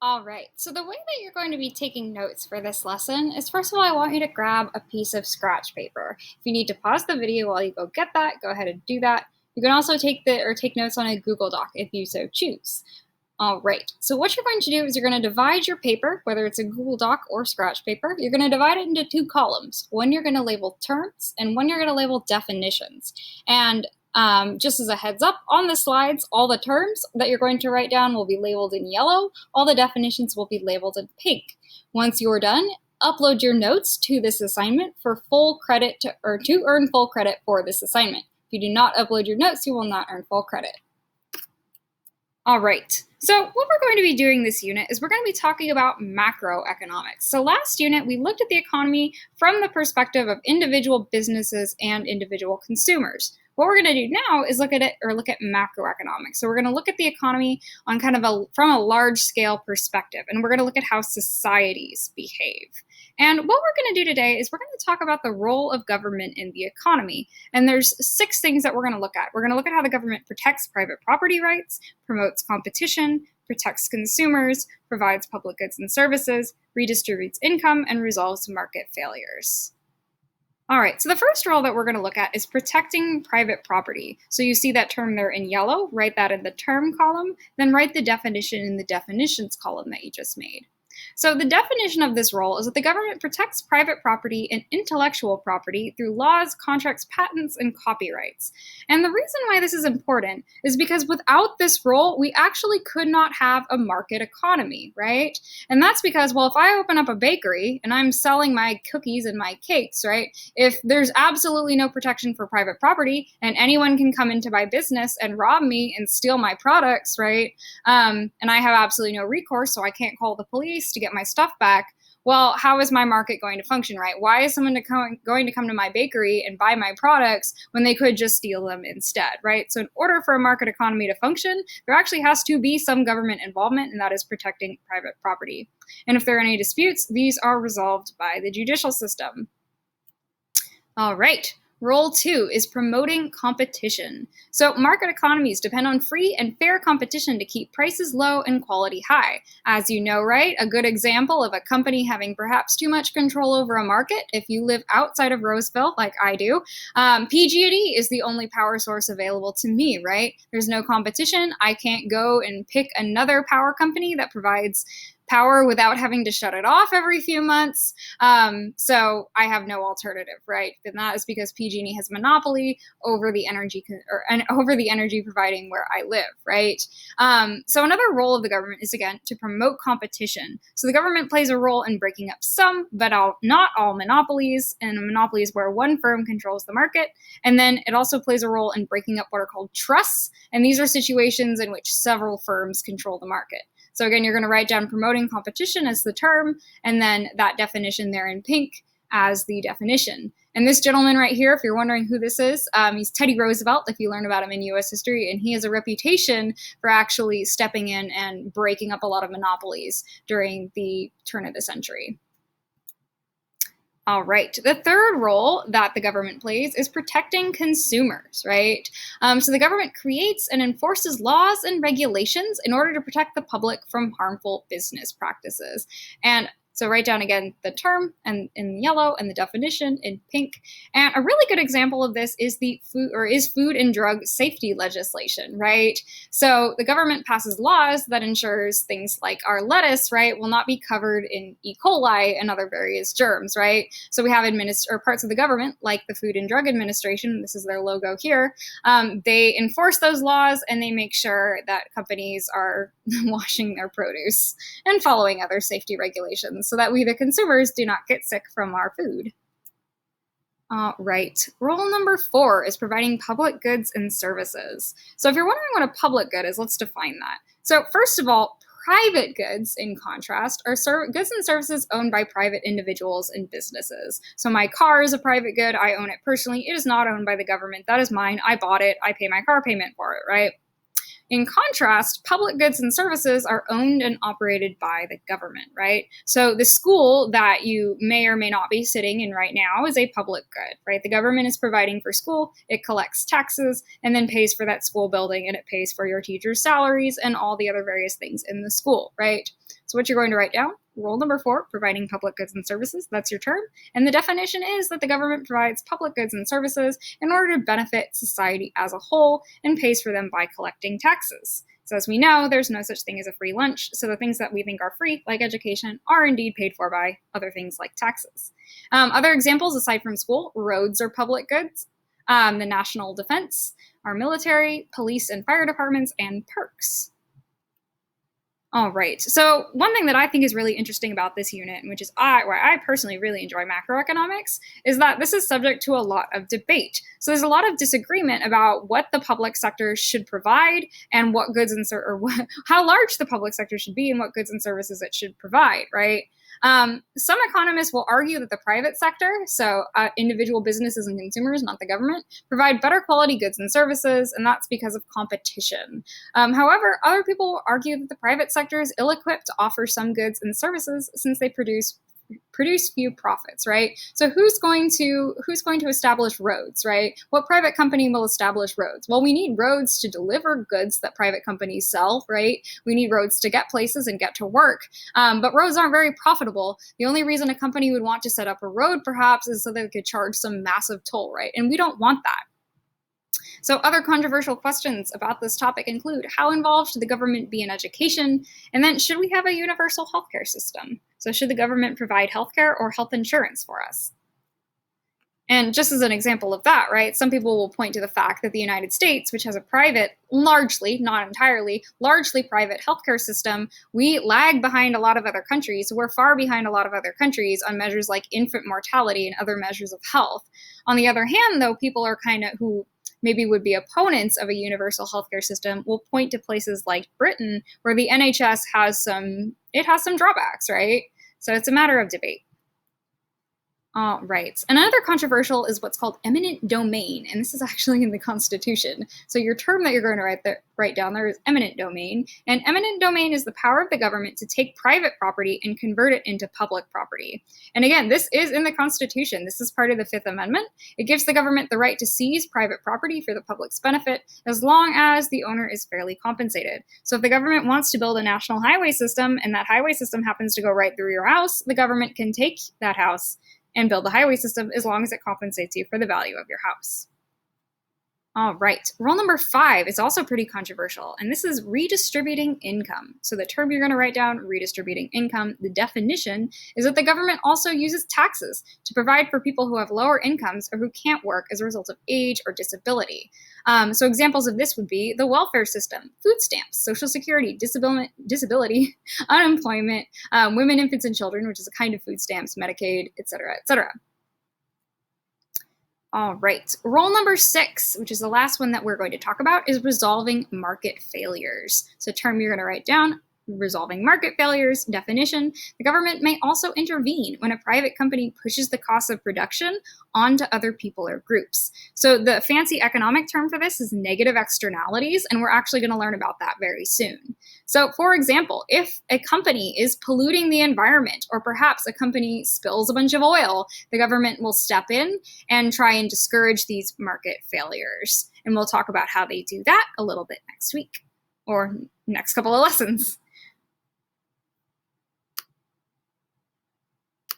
All right, so the way that you're going to be taking notes for this lesson is, first of all, I want you to grab a piece of scratch paper. If you need to pause the video while you go get that, go ahead and do that. You can also take notes on a Google Doc if you so choose. All right, so what you're going to do is you're going to divide your paper, whether it's a Google Doc or scratch paper, you're going to divide it into two columns. One you're going to label terms and one you're going to label definitions. And just as a heads up, on the slides, all the terms that you're going to write down will be labeled in yellow. All the definitions will be labeled in pink. Once you're done, upload your notes to this assignment for full credit to earn full credit for this assignment. If you do not upload your notes, you will not earn full credit. All right, so what we're going to be doing this unit is we're going to be talking about macroeconomics. So last unit, we looked at the economy from the perspective of individual businesses and individual consumers. What we're going to do now is look at macroeconomics. So we're going to look at the economy on from a large scale perspective, and we're going to look at how societies behave. And what we're going to do today is we're going to talk about the role of government in the economy. And there's 6 things that we're going to look at. We're going to look at how the government protects private property rights, promotes competition, protects consumers, provides public goods and services, redistributes income, and resolves market failures. All right, so the first role that we're going to look at is protecting private property. So you see that term there in yellow, write that in the term column, then write the definition in the definitions column that you just made. So the definition of this role is that the government protects private property and intellectual property through laws, contracts, patents, and copyrights. And the reason why this is important is because without this role, we actually could not have a market economy, right? And that's because, well, if I open up a bakery and I'm selling my cookies and my cakes, right, if there's absolutely no protection for private property and anyone can come into my business and rob me and steal my products, right, and I have absolutely no recourse, so I can't call the police to get my stuff back, well, how is my market going to function, right? Why is someone going to come to my bakery and buy my products when they could just steal them instead, right? So in order for a market economy to function, there actually has to be some government involvement, and that is protecting private property. And if there are any disputes, these are resolved by the judicial system. All right. Role 2 is promoting competition. So market economies depend on free and fair competition to keep prices low and quality high. As you know, right, a good example of a company having perhaps too much control over a market, if you live outside of Roseville like I do, PG&E is the only power source available to me, right? There's no competition. I can't go and pick another power company that provides power without having to shut it off every few months. So I have no alternative, right? And that is because PG&E has monopoly over the energy providing where I live, right? So another role of the government is, again, to promote competition. So the government plays a role in breaking up some, but not all monopolies, and a monopoly is where one firm controls the market. And then it also plays a role in breaking up what are called trusts, and these are situations in which several firms control the market. So again, you're going to write down promoting competition as the term, and then that definition there in pink as the definition. And this gentleman right here, if you're wondering who this is, he's Teddy Roosevelt, if you learn about him in U.S. history, and he has a reputation for actually stepping in and breaking up a lot of monopolies during the turn of the century. All right, the third role that the government plays is protecting consumers, right? So the government creates and enforces laws and regulations in order to protect the public from harmful business practices. And so write down again the term and in yellow and the definition in pink. And a really good example of this is food and drug safety legislation, right? So the government passes laws that ensures things like our lettuce, right, will not be covered in E. coli and other various germs, right? So we have parts of the government like the Food and Drug Administration, this is their logo here, they enforce those laws and they make sure that companies are washing their produce and following other safety regulations, so that we, the consumers, do not get sick from our food. Right. Role number 4 is providing public goods and services. So if you're wondering what a public good is, let's define that. So first of all, private goods, in contrast, are goods and services owned by private individuals and businesses. So my car is a private good. I own it personally. It is not owned by the government. That is mine. I bought it. I pay my car payment for it, right? In contrast, public goods and services are owned and operated by the government, right? So the school that you may or may not be sitting in right now is a public good, right? The government is providing for school, it collects taxes, and then pays for that school building, and it pays for your teachers' salaries and all the other various things in the school, right? So what you're going to write down, rule number 4, providing public goods and services, that's your term. And the definition is that the government provides public goods and services in order to benefit society as a whole and pays for them by collecting taxes. So as we know, there's no such thing as a free lunch. So the things that we think are free, like education, are indeed paid for by other things like taxes. Other examples, aside from school, roads are public goods. The national defense, our military, police and fire departments, and parks. All right, so one thing that I think is really interesting about this unit, which is where I personally really enjoy macroeconomics, is that this is subject to a lot of debate. So there's a lot of disagreement about what the public sector should provide and what goods and how large the public sector should be and what goods and services it should provide, right? Some economists will argue that the private sector, so individual businesses and consumers, not the government, provide better quality goods and services, and that's because of competition. However, other people will argue that the private sector is ill-equipped to offer some goods and services since they produce few profits, right? So who's going to establish roads, right? What private company will establish roads? Well, we need roads to deliver goods that private companies sell, right? We need roads to get places and get to work. But roads aren't very profitable. The only reason a company would want to set up a road, perhaps, is so they could charge some massive toll, right? And we don't want that. So other controversial questions about this topic include, how involved should the government be in education? And then, should we have a universal healthcare system? So should the government provide healthcare or health insurance for us? And just as an example of that, right, some people will point to the fact that the United States, which has a private, largely, not entirely, largely private healthcare system, we lag behind a lot of other countries. We're far behind a lot of other countries on measures like infant mortality and other measures of health. On the other hand, though, people are who maybe would be opponents of a universal healthcare system will point to places like Britain, where the NHS has some drawbacks, right? So it's a matter of debate. All right. Another controversial is what's called eminent domain, and this is actually in the Constitution. So your term that you're going to write down there is eminent domain, and eminent domain is the power of the government to take private property and convert it into public property. And again, this is in the Constitution. This is part of the Fifth Amendment. It gives the government the right to seize private property for the public's benefit as long as the owner is fairly compensated. So if the government wants to build a national highway system and that highway system happens to go right through your house, the government can take that house and build the highway system as long as it compensates you for the value of your house. All right, rule number 5 is also pretty controversial, and this is redistributing income. So the term you're going to write down, redistributing income, the definition is that the government also uses taxes to provide for people who have lower incomes or who can't work as a result of age or disability. So examples of this would be the welfare system, food stamps, Social Security, disability, unemployment, women, infants, and children, which is a kind of food stamps, Medicaid, etc., etc. All right, rule number 6, which is the last one that we're going to talk about, is resolving market failures. So term you're going to write down, resolving market failures, definition, the government may also intervene when a private company pushes the cost of production onto other people or groups. So the fancy economic term for this is negative externalities, and we're actually going to learn about that very soon. So for example, if a company is polluting the environment, or perhaps a company spills a bunch of oil, the government will step in and try and discourage these market failures. And we'll talk about how they do that a little bit next week, or next couple of lessons.